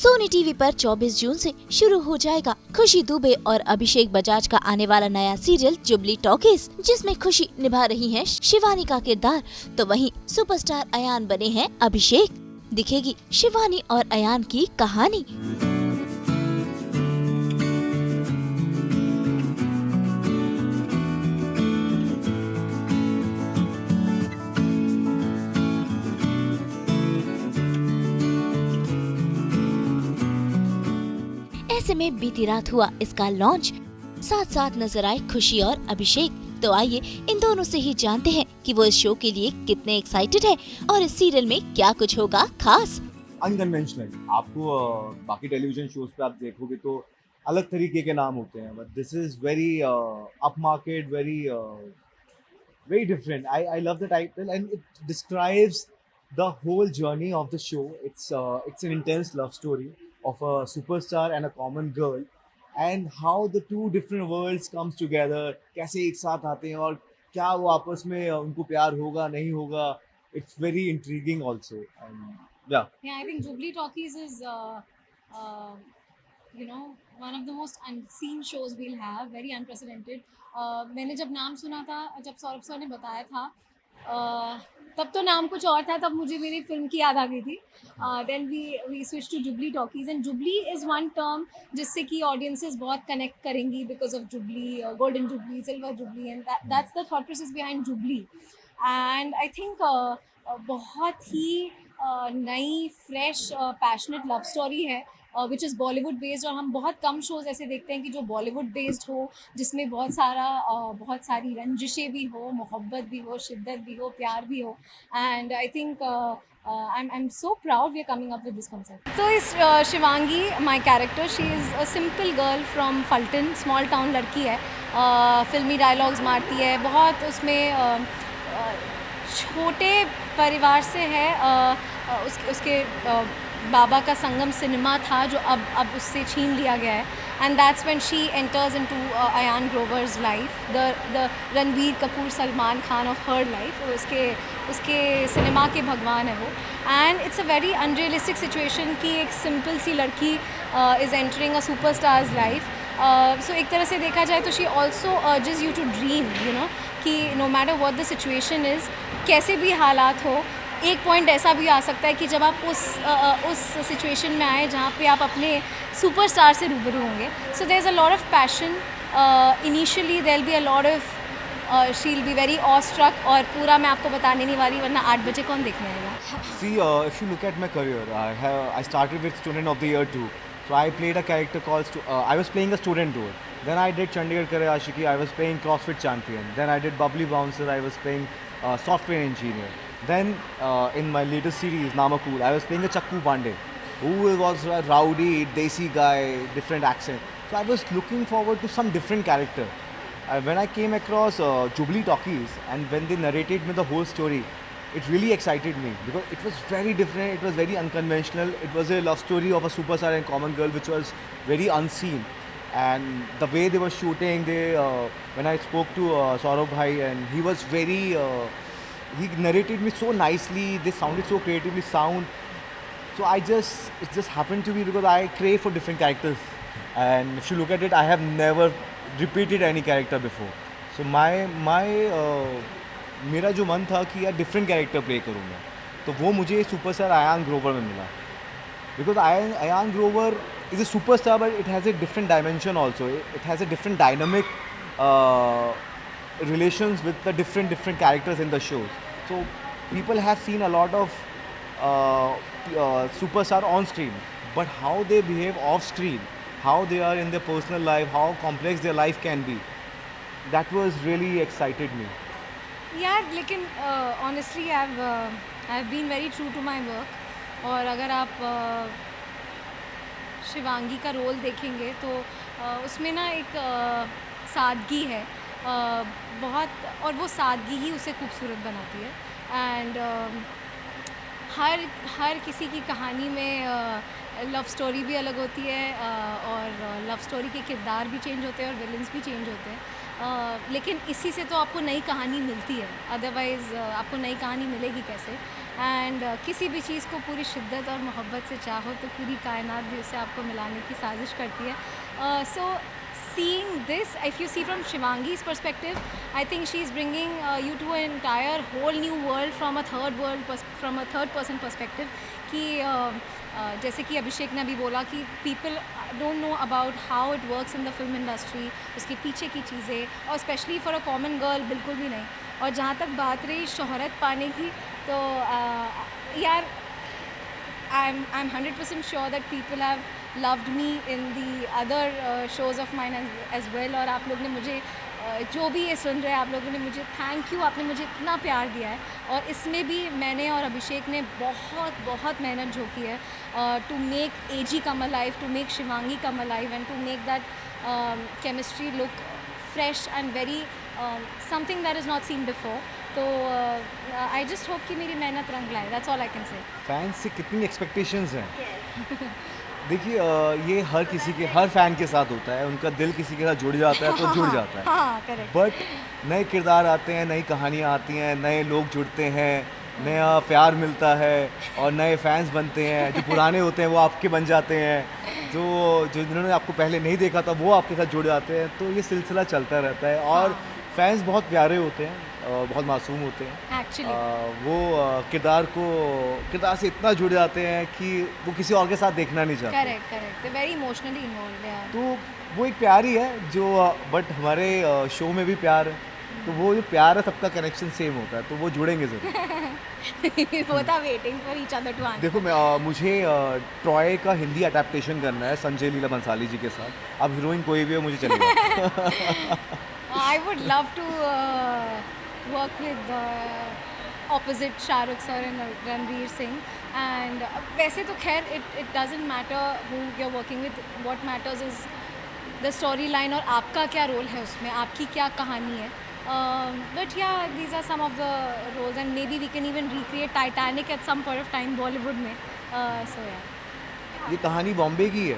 Sony TV पर 24 June से शुरू हो जाएगा खुशी दुबे और अभिषेक बजाज का आने वाला नया सीरियल जुबली टॉकीज, जिसमें खुशी निभा रही हैं शिवानी का किरदार, तो वहीं सुपरस्टार अयान बने हैं अभिषेक। दिखेगी शिवानी और अयान की कहानी। ऐसे में बीती रात हुआ इसका लॉन्च। साथ साथ नजर आए खुशी और अभिषेक। तो आइए इन दोनों से ही जानते हैं कि वो इस शो के लिए कितने एक्साइटेड है और इस सीरियल में क्या कुछ होगा खास। अनकन्वेंशनल आपको बाकी टेलीविजन शोज पे आप देखोगे तो अलग तरीके के नाम होते हैं, but this is very up market, very different. I love the title and it describes the whole journey of the show. It's an intense love story of a superstar and a common girl, and how the two different worlds comes together. कैसे एक साथ आते हैं और क्या वो आपस में उनको प्यार होगा नहीं होगा. It's very intriguing also. And yeah, I think Jubilee Talkies is uh, one of the most unseen shows we'll have, very unprecedented. मैंने जब नाम सुना था, जब सौरभ सर ने बताया था, तब तो नाम कुछ और था, तब मुझे मेरी फिल्म की याद आ गई थी. Then we switch to Jubilee Talkies and jubilee is one term जिससे कि ऑडियंसेस बहुत कनेक्ट करेंगी because of jubilee, golden jubilee, silver jubilee, and that's the thought process behind jubilee. And I think बहुत ही नई फ्रेश पैशनेट लव स्टोरी है which is Bollywood based. और हम बहुत कम शोज़ ऐसे देखते हैं कि जो बॉलीवुड बेस्ड हो, जिसमें बहुत सारी रंजिशें भी हो, मोहब्बत भी हो, शिद्दत भी हो, प्यार भी हो. And I think I'm so proud we are coming up with this concept. So is Shivangi, my character. She is a simple girl from Fulton, small town लड़की है. फिल्मी डायलॉग्स मारती है बहुत, उसमें छोटे परिवार से है. उसके बाबा का संगम सिनेमा था जो अब उससे छीन लिया गया है. And that's when she enters into Ayaan Grover's life, the Ranbir Kapoor Salman Khan of her life. उसके सिनेमा के भगवान है वो. And it's a very unrealistic situation कि एक सिंपल सी लड़की is entering a superstar's life. So एक तरह से देखा जाए तो she also urges you to dream, कि no matter what the situation is, कैसे भी हालात हो, एक पॉइंट ऐसा भी आ सकता है कि जब आप उस सिचुएशन में आए जहाँ पे आप अपने सुपरस्टार से रूबरू होंगे. So there is a lot of passion. Initially there will be a lot of she will be very awe struck, और पूरा मैं आपको बताने नहीं वाली वरना 8 बजे कौन देखने आएगा. see, if you look at my career, I started with Student of the Year 2. So I played a character called I was playing a student role. Then I did Chandigarh Kare Ashiki. I was playing CrossFit champion. Then I did Bubbly Bouncer. I was playing software engineer. Then in my latest series Namakool, I was playing a Chakku Pandey, who was a rowdy, desi guy, different accent. So I was looking forward to some different character. When I came across Jubilee Talkies and when they narrated me the whole story, it really excited me because it was very different, it was very unconventional. It was a love story of a superstar and common girl which was very unseen. And the way they were shooting, when I spoke to Saurabh bhai, and he was very he narrated me so nicely, they sounded so creatively sound. So it just happened to be because I crave for different characters, and if you look at it, I have never repeated any character before. So मेरा जो मन था कि यार different character play करूँगा, तो वो मुझे सुपरस्टार अयान ग्रोवर में मिला. Because Ayan Grover is a superstar, but it has a different dimension also. It has a different dynamic relations with the different characters in the shows. So people have seen a lot of superstar on screen, but how they behave off screen, how they are in their personal life, how complex their life can be, that was really excited me. यार लेकिन honestly I have been very true to my work. और अगर आप शिवांगी का role देखेंगे तो उसमें ना एक सादगी है बहुत, और वो सादगी ही उसे खूबसूरत बनाती है. एंड हर किसी की कहानी में लव स्टोरी भी अलग होती है, और लव स्टोरी के किरदार भी चेंज होते हैं और विलन्स भी चेंज होते हैं. लेकिन इसी से तो आपको नई कहानी मिलती है, अदरवाइज़ आपको नई कहानी मिलेगी कैसे. एंड किसी भी चीज़ को पूरी शिद्दत और मोहब्बत से चाहो तो पूरी कायनात भी उसे आपको मिलाने की साजिश करती है. सो seeing this, if you see from Shivangi's perspective, I think she's bringing you to an entire whole new world from a third person perspective. कि जैसे कि अभिषेक ने अभी बोला कि people don't know about how it works in the film industry, उसके पीछे की चीज़ें, और specially for a common girl बिल्कुल भी नहीं. और जहाँ तक बात रही शोहरत पाने की, तो यार I'm 100% sure that people have loved me in the other shows of mine as well. और आप लोग ने मुझे जो भी ये सुन रहे हैं, आप लोगों ने मुझे थैंक यू, आपने मुझे इतना प्यार दिया है. और इसमें भी मैंने और अभिषेक ने बहुत बहुत मेहनत झोंकी है to make AG come alive, to make Shivangi come alive, and to make that chemistry look fresh and very something that is not seen before. तो आई जस्ट होप कि मेरी मेहनत रंग लाए. That's all I can say. Fans से कितनी expectations हैं? देखिए ये हर किसी के, हर फैन के साथ होता है. उनका दिल किसी के साथ जुड़ जाता है तो जुड़ जाता है. हाँ, करेक्ट. बट नए किरदार आते हैं, नई कहानियाँ आती हैं, नए लोग जुड़ते हैं, नया प्यार मिलता है और नए फैंस बनते हैं. जो पुराने होते हैं वो आपके बन जाते हैं, जो जिन्होंने आपको पहले नहीं देखा था वो आपके साथ जुड़ जाते हैं. तो ये सिलसिला चलता रहता है. और फैंस बहुत प्यारे होते हैं, बहुत मासूम होते हैं एक्चुअली. वो किरदार से इतना जुड़ जाते हैं कि वो किसी और के साथ देखना नहीं चाहते. Correct correct. They very emotionally involve. तो वो एक प्यार ही है जो बट हमारे शो में भी प्यार है. तो वो जो प्यार है सबका कनेक्शन सेम होता है, तो वो जुड़ेंगे ज़रूर. वो था waiting for each other to answer. देखो मुझे ट्रॉय का हिंदी अडेप्टेशन करना है संजय लीला बंसाली जी के साथ. अब हीरोइन कोई भी हो मुझे चलेगा. I would love to work with opposite Shahrukh sir and Ranveer Singh. And वैसे तो खैर it doesn't matter who you're working with. What matters is the storyline और आपका क्या रोल है उसमें, आपकी क्या कहानी है. But yeah, these are some of the roles, and maybe we can even recreate Titanic at some point of time Bollywood में. So yeah. ये कहानी बॉम्बे की है.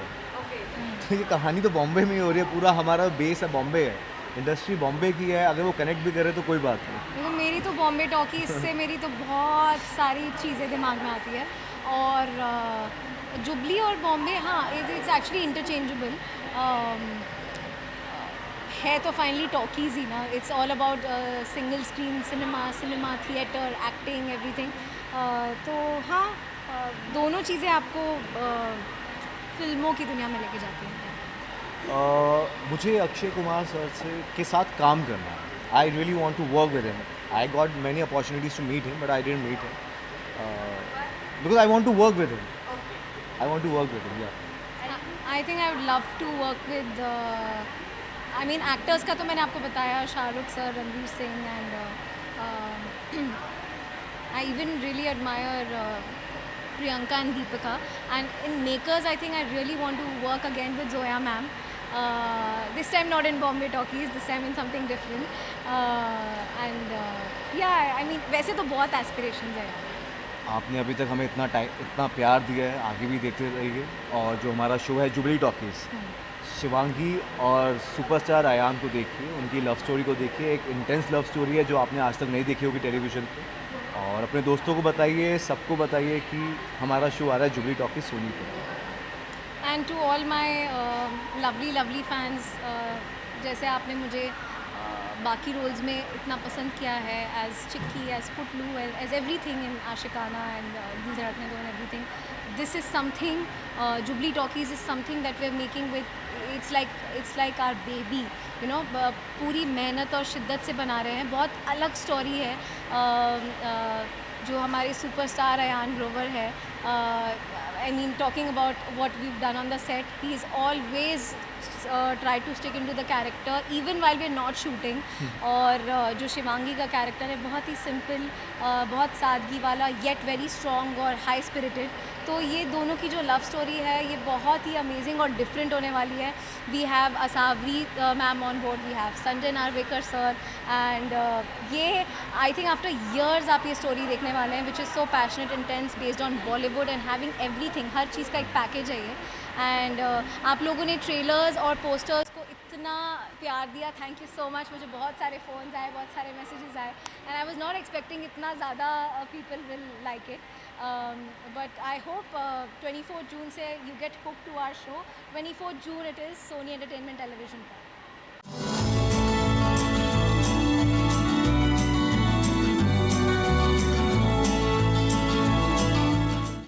तो ये कहानी तो बॉम्बे में ही हो रही है. पूरा हमारा बेस है बॉम्बे है, इंडस्ट्री बॉम्बे की है. अगर वो कनेक्ट भी करे तो कोई बात नहीं. देखो मेरी तो बॉम्बे टॉकी, इससे मेरी तो बहुत सारी चीज़ें दिमाग में आती है. और जुबली और बॉम्बे, हाँ, इट्स एक्चुअली इंटरचेंजेबल है. तो फाइनली टॉकीज़ ही ना, it's all about single screen cinema theatre, acting, everything. तो हाँ, दोनों चीज़ें आपको फिल्मों की दुनिया में लेके जाती हैं. मुझे अक्षय कुमार सर के साथ काम करना है. I really want to work with him. I got many opportunities to meet him but I didn't meet him because I want to work with him. I want to work with him. I think I would love to work with, I mean actors का तो मैंने आपको बताया, Shahrukh sir, Ranveer Singh, and I even really admire Priyanka and Deepika. And in makers, I think I really want to work again with Zoya ma'am. This time not in Bombay Talkies, this time in something different. Yeah, I mean, वैसे तो बहुत aspirations है. आपने अभी तक हमें इतना प्यार दिया है, आगे भी देते रहिए. और जो हमारा शो है जुबली टॉकीज़, शिवांगी और सुपरस्टार अयान को देखिए, उनकी लव स्टोरी को देखिए. एक इंटेंस लव स्टोरी है जो आपने आज तक नहीं देखी होगी टेलीविज़न पे. और अपने दोस्तों को बताइए, सबको बताइए कि हमारा शो आ रहा है जुबली टॉकीज़ सोनी पे. And to all my lovely fans, जैसे आपने मुझे बाकी रोल्स में इतना पसंद किया है, as Chikki, as Putlu, as everything in Aashiqana and these रत्न and everything. This is something, Jubilee Talkies is something that we are making with, it's like our baby, you know. पूरी मेहनत और शिद्दत से बना रहे हैं. बहुत अलग स्टोरी है. जो हमारे सुपरस्टार अयान ग्रोवर है, I mean, talking about what we've done on the set, he's always tried to stick into the character even while we're not shooting. और जो शिवांगी का कैरेक्टर है बहुत ही सिंपल, बहुत सादगी वाला, yet very strong और high spirited. तो ये दोनों की जो लव स्टोरी है ये बहुत ही अमेजिंग और डिफरेंट होने वाली है. We have Asavari ma'am on board, we have Sanjay Narvekar sir, and ये आई थिंक आफ्टर ईयर्स आप ये स्टोरी देखने वाले हैं, which is so passionate, intense, based on Bollywood and having everything. हर चीज़ का एक पैकेज है ये. एंड आप लोगों ने ट्रेलर्स और पोस्टर्स को इतना प्यार दिया, थैंक यू सो मच. मुझे बहुत सारे फ़ोन्स आए, बहुत सारे मैसेजेस आए, and I was not expecting इतना ज़्यादा people will like it. But I hope 24 June से you get hook to our show. 24 June it is Sony Entertainment Television पर.